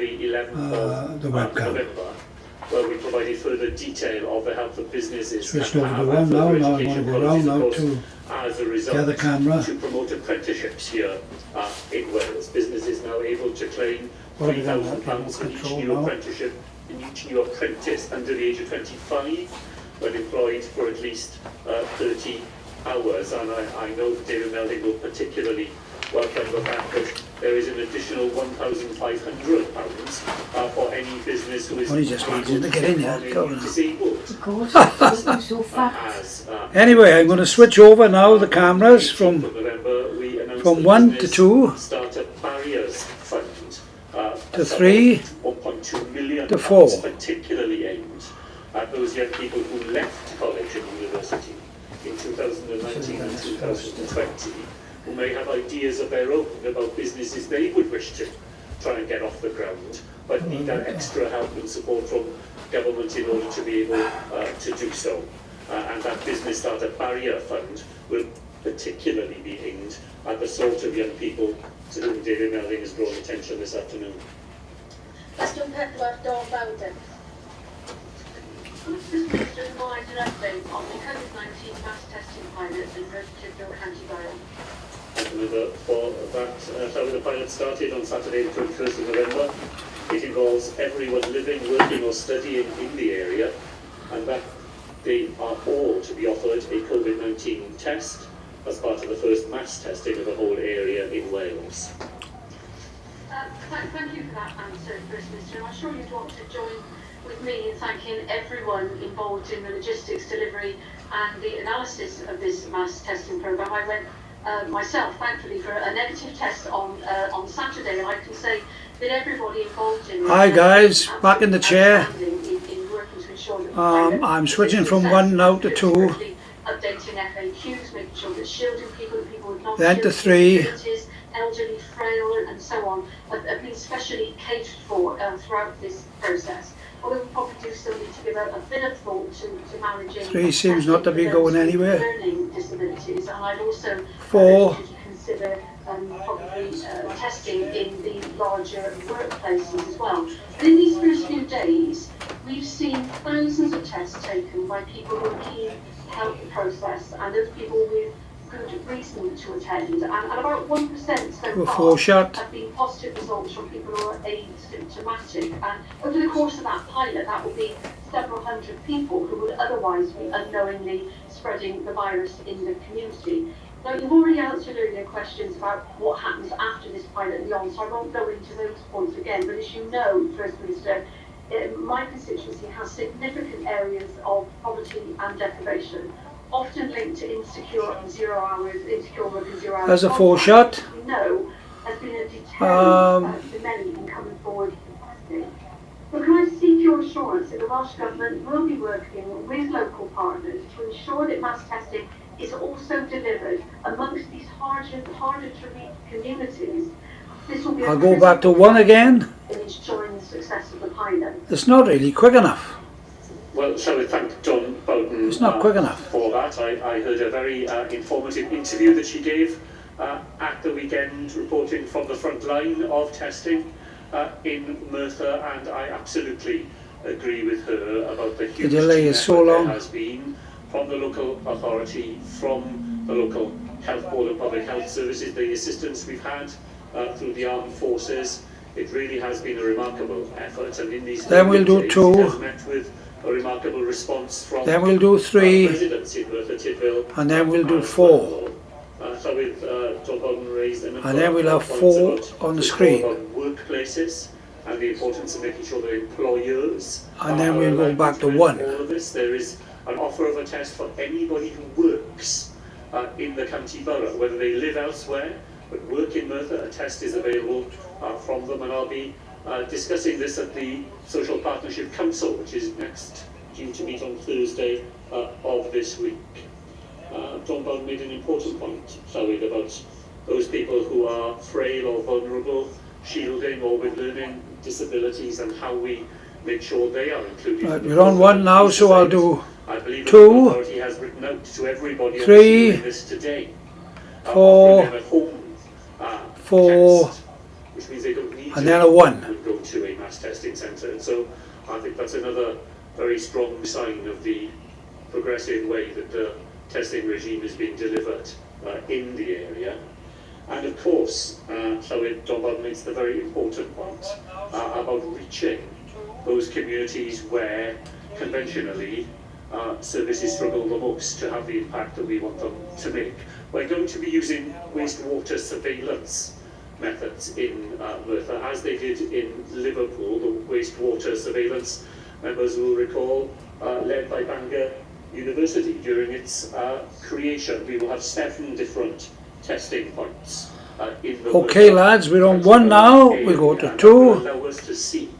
the 11th of November, where we provided further detail of the help that businesses switched over to one now. Now I want to go round now to as a the result other camera. to promote apprenticeships here in Wales. Businesses now able to claim £3,000 for each new apprenticeship, each new apprentice under the age of 25 when employed for at least 30 hours. And I know that David Melding will particularly welcome the fact that there is an additional £1,500 for any business who is just wanted to get in there. disabled. Anyway, I'm going to switch over now the cameras from 1 to 2 Startup Barriers Fund to 3 1.2 million to 4. particularly aimed at those young people who left college and university in 2019 and 2020, who may have ideas of their own about businesses they would wish to try and get off the ground, but need that extra help and support from government in order to be able to do so. And that Business Startup Barrier Fund will particularly be aimed at the sort of young people to whom David Melding has drawn attention this afternoon. Cwestiwn 4, Dawn Bowden. Just remind an update on the COVID-19 mass testing pilot in Rosehill County Borough. For that, the pilot started on Saturday the 21st of November. It involves everyone living, working or studying in the area, and that they are all to be offered a COVID-19 test as part of the first mass testing of the whole area in Wales. Thank you for that answer, First Minister. I'm sure you'd want to join with me in thanking everyone involved in the logistics, delivery and the analysis of this mass testing programme. I went myself, thankfully, for a negative test on Saturday, and I can say that everybody involved in Hi guys, back in the chair. I'm switching from 1 now to 2, updating FAQs, making sure that shielding people and people with then to 3, elderly, frail and so on have been specially catered for throughout this process. Although we probably do still need to give a bit of thought to managing 3 seems not to be going anywhere. Learning disabilities, and I'd also 4, consider probably testing in the larger workplaces as well. But in these first few days, we've seen thousands of tests taken by people who are keen to help the process, and those people with good reason to attend. And about 1% so far have been positive results from people who are asymptomatic. And over the course of that pilot, that will be several hundred people who would otherwise be unknowingly spreading the virus in the community. Now, you've already answered earlier questions about what happens after this pilot and beyond, so I won't go into those points again. But as you know, First Minister, my constituency has significant areas of poverty and deprivation, often linked to insecure work and 0 hours. There's a 4 shot. We know has been a deterrent for many in coming forward for testing. But can I seek your assurance that the Welsh Government will be working with local partners to ensure that mass testing is also delivered amongst these harder to reach communities? This will be I'll go back to 1 again. In ensuring the success of the pilot. It's not really quick enough. Well, shall we thank Dawn Bowden It's not quick enough. for that. I heard a very informative interview that she gave at the weekend, reporting from the front line of testing in Merthyr, and I absolutely agree with her about the huge delay is so long. there has been from the local authority, from the local health board and public health services, the assistance we've had through the armed forces. It really has been a remarkable effort, and in these then we'll do 2, has met with a remarkable response from then we'll do 3, residents in Merthyr Tydfil, and then we'll do 4. So with Dawn Bowden raised an And then we'll have 4 on the screen. Workplaces and the importance of making sure that employers And then we'll go back to 1. all of this. There is an offer of a test for anybody who works in the county borough, whether they live elsewhere but work in Merthyr. A test is available from them, and I'll be discussing this at the Social Partnership Council, which is next due to meet on Thursday of this week. Dawn Bowden made an important point, Llywyd, about those people who are frail or vulnerable, shielding or with learning disabilities, and how we make sure they are included. Right, we're on 1 now, so I'll do I believe 2, the authority has written out to everybody 3, this today, 4, offering them a home 4, test, which means they don't need and to then a 1. go to a monitored. So I think that's another very strong sign of the progressive way that the testing regime is being delivered in the area. And of course, Llywyd Donbad makes the very important point about reaching those communities where conventionally services struggle the most to have the impact that we want them to make. We're going to be using wastewater surveillance methods in Merthyr, as they did in Liverpool. The wastewater surveillance, members will recall, led by Bangor University during its creation. We will have 7 different testing points in the Okay lads, we're on 1 now, we go to 2, allow us to see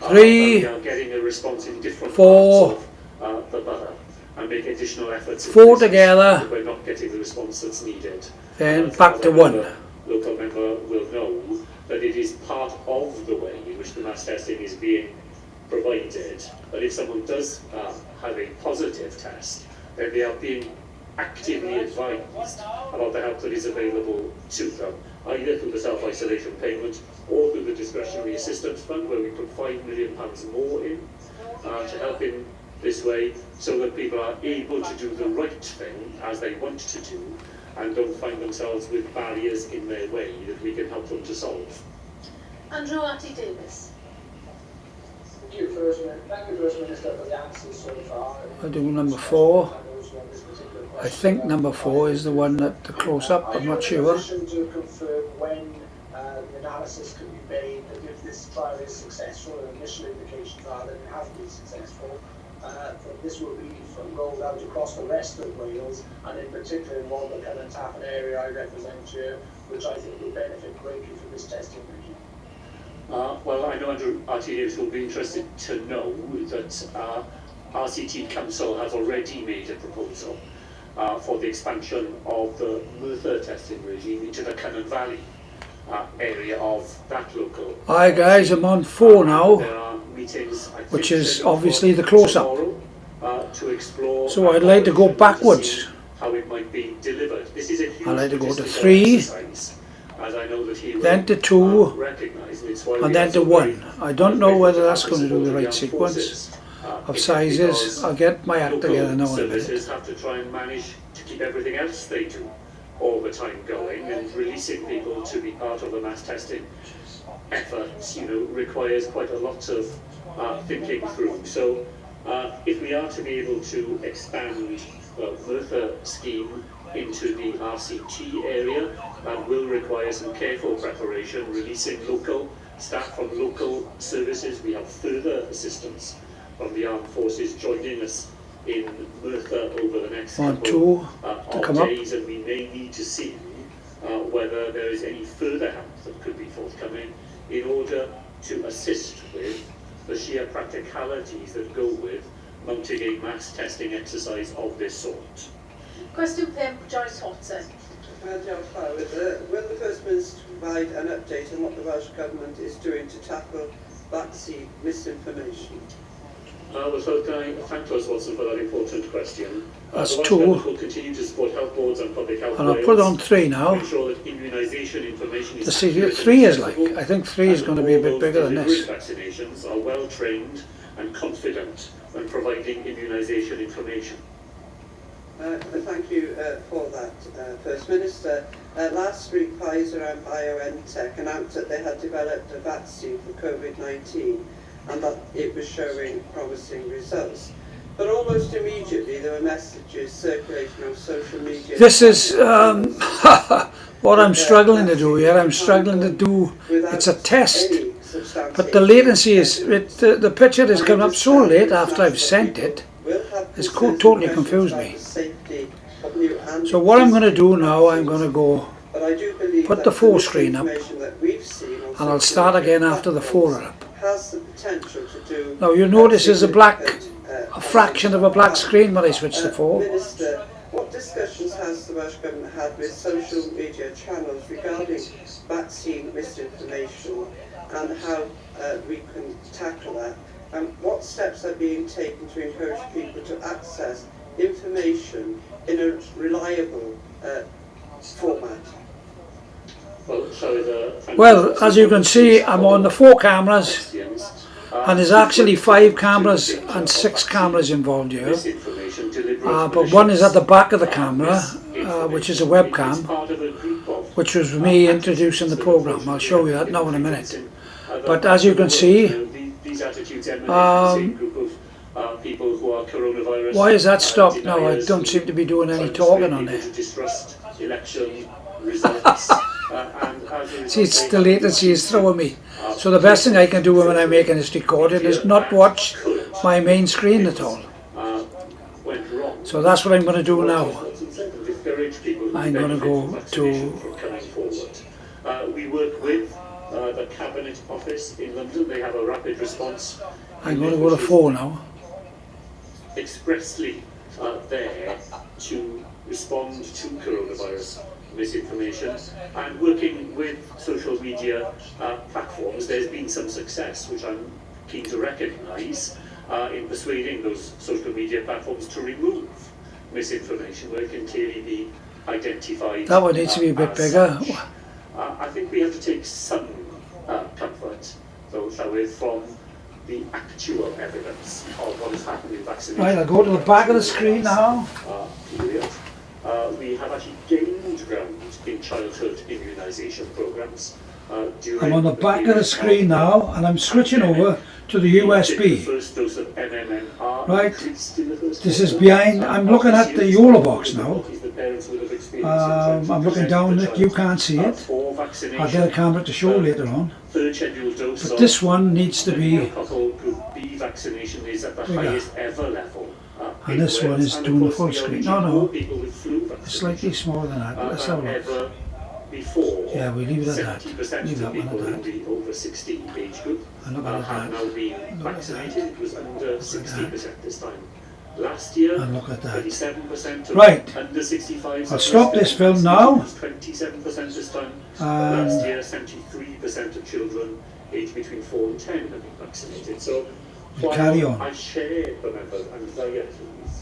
3, we are getting a response in different 4, parts of the borough and make additional efforts in 4 places together, where we're not getting the response that's needed. then back to 1. Local member will know that it is part of the way in which the mass testing is being provided, that if someone does have a positive test, then they are being actively advised about the help that is available to them, either through the self-isolation payment or through the discretionary assistance fund, where we put £5 million more in to help in this way, so that people are able to do the right thing as they want to do and don't find themselves with barriers in their way that we can help them to solve. Andrew Davis. Thank you, First Minister, for the answers so far. I'll do number 4. I think number 4 is the one that the close up, I'm not sure. Are you in a position to confirm when the analysis can be made that if this trial is successful, and initial indications are that it has been successful, that this will be rolled out across the rest of Wales, and in particular in Walmer and Taffin area I represent here, which I think will benefit greatly from this testing regime? Well, I know Andrew Davis will be interested to know that RCT Council has already made a proposal for the expansion of the Merthyr testing regime into the Cynon Valley area of that local. Hi guys, I'm on 4 now, There are meetings, which is obviously the close-up. To explore. So I'd like to go backwards. How it might be delivered. This is a huge I'd like to go to logistical 3, exercise, as I know that he will, then to 2, recognise, and it's why and we then are to so 1. I don't know whether that's going to do the supporting right sequence of It's sizes. because I'll get my act local together now in a minute. services have to try and manage to keep everything else they do all the time going, and releasing people to be part of the mass testing efforts, requires quite a lot of thinking through. So if we are to be able to expand the Merthyr scheme into the RCT area, that will require some careful preparation, releasing local staff from local services. We have further assistance from the armed forces joining us in Merthyr over the next 1, couple 2 to of come up. days, and we may need to see whether there is any further help that could be forthcoming in order to assist with the sheer practicalities that go with mounting a mass testing exercise of this sort. Question 5, Joyce Watson. Will the First Minister provide an update on what the Welsh Government is doing to tackle vaccine misinformation? Well, so can I thank Lois Watson for that important question. That's the Welsh 2. Government will continue to support health boards and public health And I'll Wales put on 3 to now. ensure that immunisation information is To see accurate what and 3 is like. accessible, I think 3 is and going to be a all bit those bigger than delivering this. vaccinations are well trained and confident when providing immunisation information. Thank you for that, First Minister. Last week, Pfizer and BioNTech announced that they had developed a vaccine for COVID-19 and that it was showing promising results. But almost immediately, there were messages circulating on social media. This is what I'm struggling to do here. I'm struggling to do, it's a test, but the latency is, the picture is coming up so late after I've sent it. It's totally confused me. So what I'm going to do now, I'm going to go put the 4 screen up, and I'll start again after the 4 are up. Now you notice there's a fraction of a black screen when I switch to 4. Minister, what discussions has the Welsh Government had with social media channels regarding vaccine misinformation and how we can tackle that? And what steps are being taken to encourage people to access information in a reliable format? Well, so Well, as you can see, I'm on the 4 cameras. And there's actually 5 cameras and 6 cameras involved here. Misinformation, deliberate But one is at the back of the camera, malicious which is a information. webcam, It's part of a group of, which was me introducing the program. I'll show you that now in a minute. But as you can see, these attitudes emanate from the same group of people who are coronavirus. why is that stopped now? I deniers don't seem to be doing any talking on people it. to distrust election results. And as a See, it's result, the latency is throwing me. So the best thing I can do when I'm making this recording is not watch my main screen at all. went wrong. So that's what I'm going to do now. Discourage people who I'm going to benefit go from vaccination to... from coming forward. We work with the Cabinet Office in London. They have a rapid response. I'm going to go to 4 now. Expressly there to respond to coronavirus misinformation, and working with social media platforms, there's been some success, which I'm keen to recognise, in persuading those social media platforms to remove misinformation where it can clearly be identified. That one needs to be a bit bigger. I think we have to take some comfort, though, shall we, from the actual evidence of what has happened in vaccination. Right, I'll go to the back of the screen now. Period. We have actually gained ground in childhood immunisation programmes. I'm on the back of the screen now, and I'm switching over to the USB. Right, this is behind, I'm looking at the YOLO box now. I'm looking down it, you can't see it. I'll get a camera to show later on. But this one needs to be bigger. And this one is doing the full screen. No, slightly smaller than that. Let's have a look. Yeah, we leave it at that. Leave that one at that. Over 60 age group And look at have that. now been Look at vaccinated. that. It was under 60% this time. Last year, And look at that. 37% of Right. under 65s. I'll stop this film now. It was 27% this time. Last year, 73% of children aged between 4 and 10 have been vaccinated. So, We carry while on. I share the members' anxieties